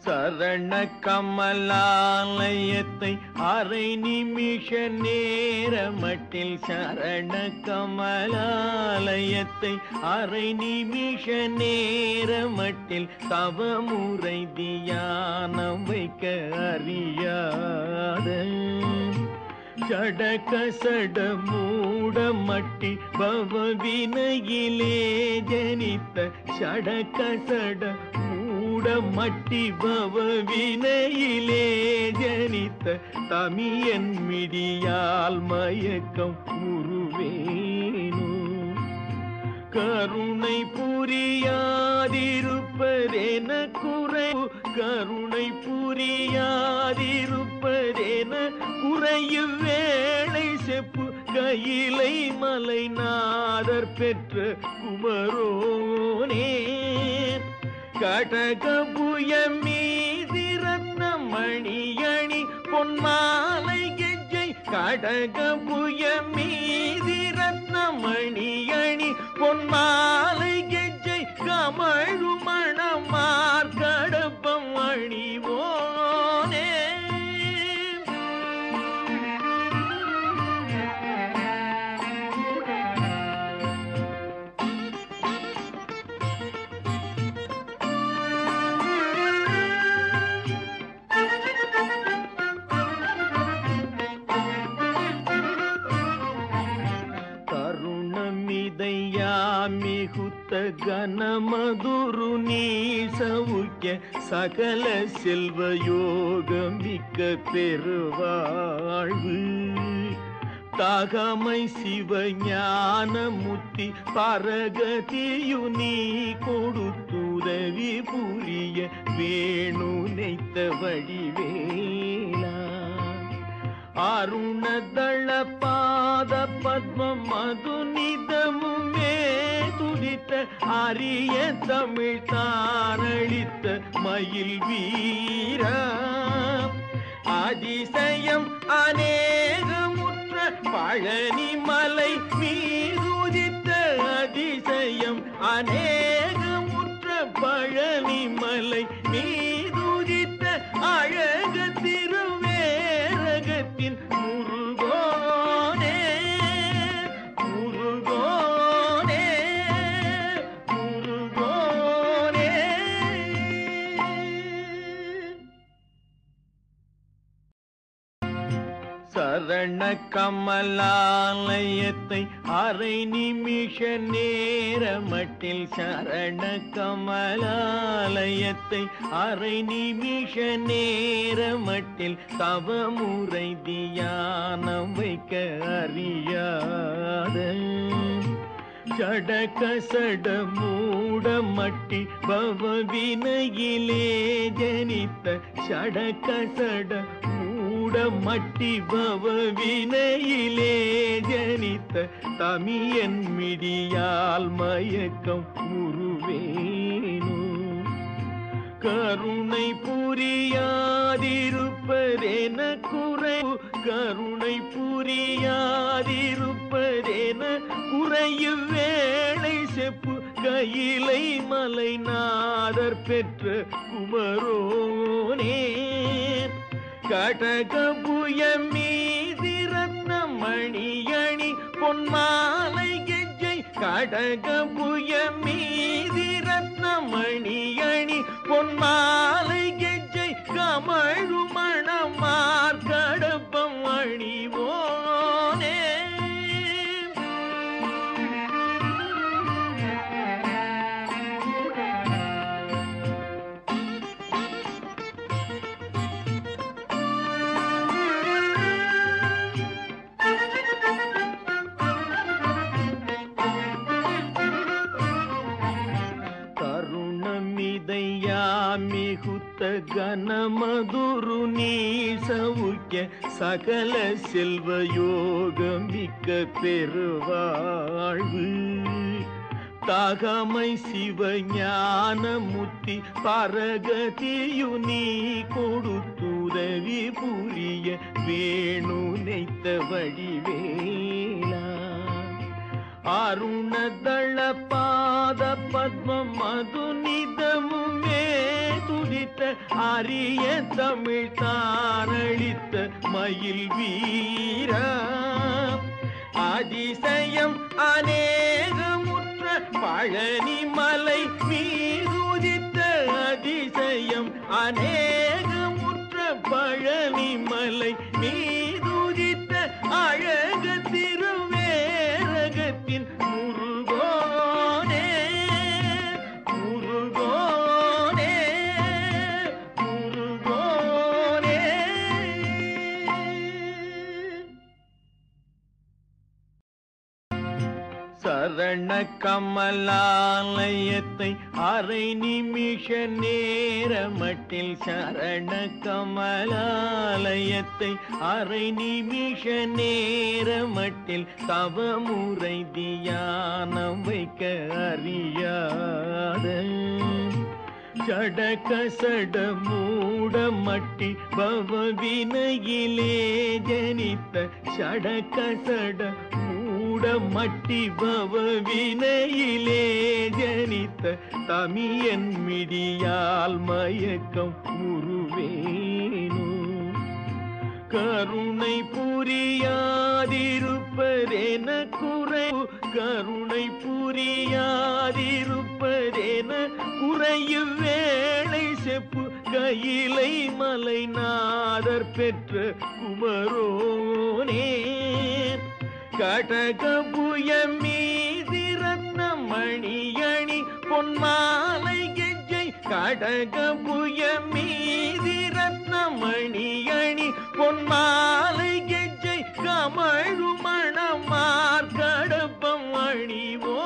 சரண கமலாலயத்தை அரை நிமிஷ நேர மட்டில் சரண கமலாலயத்தை அரை நிமிஷ நேர மட்டில் தவமுறை தியானம் வைக்க அறியாத சடகசட மூட மட்டி பவவினையிலே ஜனித்த சடகசட மட்டி பவவினையிலே ஜனித்த தமியன் மிடியால் மயக்கம் உருவேனோ கருணை புரியாதிருப்பதென குறைவு கருணை புரியாதிருப்பதென குறையு வேளை செப்பு கையிலை மலை நாதர் பெற்ற குமரோனே கடகபுய மீதி ரத்ன மணியணி பொன்மாலை கெஜ்ஜை கடகபுய மீதி ரத்ன மணியணி பொன்மாலை கெஜ்ஜை கமழு மணமார் கடப்பம் அணிவோனே மிகுத்த கனமதுரு நீ சவுக்கிய சகல செல்வ யோகம் மிக்க பெருவாழ்வு தாகமை சிவஞான முத்தி பரகதியு நீ கொடுத்துதவி புரிய வேணு நெய்த்த வடிவேலா அருணதள பாத பத்மம் மது நிதமுமே துதித்த அரிய தமிழ் தானளித்த மயில் வீரா அதிசயம் அநேகமுற்ற பழனி மலை மீதுதித்த அதிசயம் அநேகமுற்ற பழனி மலை மீதுதித்த அழக திருவேரகத்தின் முருகோனே முருகோனே முருகோனே சரண கமலாலயத்தை அரை நிமிஷ நேர மட்டில் சரண கமலாலயத்தை அரை நிமிஷ நேர மட்டில் தவமுறை தியானம் வைக்க அறியாத சடகசட மூட மட்டி பவவினையிலே ஜனித்த சடகசட மட்டி பவவினையிலே ஜனித்த தமியன் மிடியால் மயக்கம் உருவேனோ கருணை புரியாதிருப்பதென குறைவு கருணை புரியாதிருப்பதென குறையு வேளை செப்பு கையிலை மலை நாதர் பெற்ற குமரோனே கடகபுய மீதி ரத்ன மணியணி பொன்மாலை கெஜ்ஜை கடகபுய மீதி ரத்ன மணியணி பொன்மாலை கெஜ்ஜை கமழு மணமார் கடப்பம் அணிவோனே மிகுத்த கனமதுரு நீ சவுக்கிய சகல செல்வ யோகம் மிக்க பெருவாழ்வு தாகமை சிவஞான முத்தி பரகதியு நீ கொடுத்துதவி புரிய வேணு நெய்த்த வடிவேலா அருணதள பாத பத்மம் மது நிதமுமே துதித்த அரிய தமிழ் தானளித்த மயில் வீரா அதிசயம் அநேகமுற்ற பழனி மலை மீதுதித்த அதிசயம் அநேகமுற்ற பழனி மலை மீதுதித்த அழக திருவேரகத்தின் முருகோனே முருகோனே முருகோனே. சரண கமலாலயத்தை அரை நிமிஷ நேரமட்டில் சரண கமலாலயத்தை அரை நிமிஷ நேரமட்டில் தவமுறை தியானம் வைக்க அறியாத சடகசட மூட மட்டி பவவினையிலே ஜனித்த சடகசட மட்டி பவவினையிலே ஜனித்த தமியன் மிடியால் மயக்கம் உருவேனோ கருணை புரியாதிருப்பதென குறை கருணை புரியாதிருப்பதென குறையு வேளை செப்பு கையிலை மலை நாதர் பெற்ற குமரோனே கடகபுய மீதி ரத்ன மணியணி பொன்மாலை கெஜ்ஜை கடகபுய மீதி ரத்ன மணியணி பொன்மாலை கெஜ்ஜை கமழு மணமார் கடப்பம் அணிவோ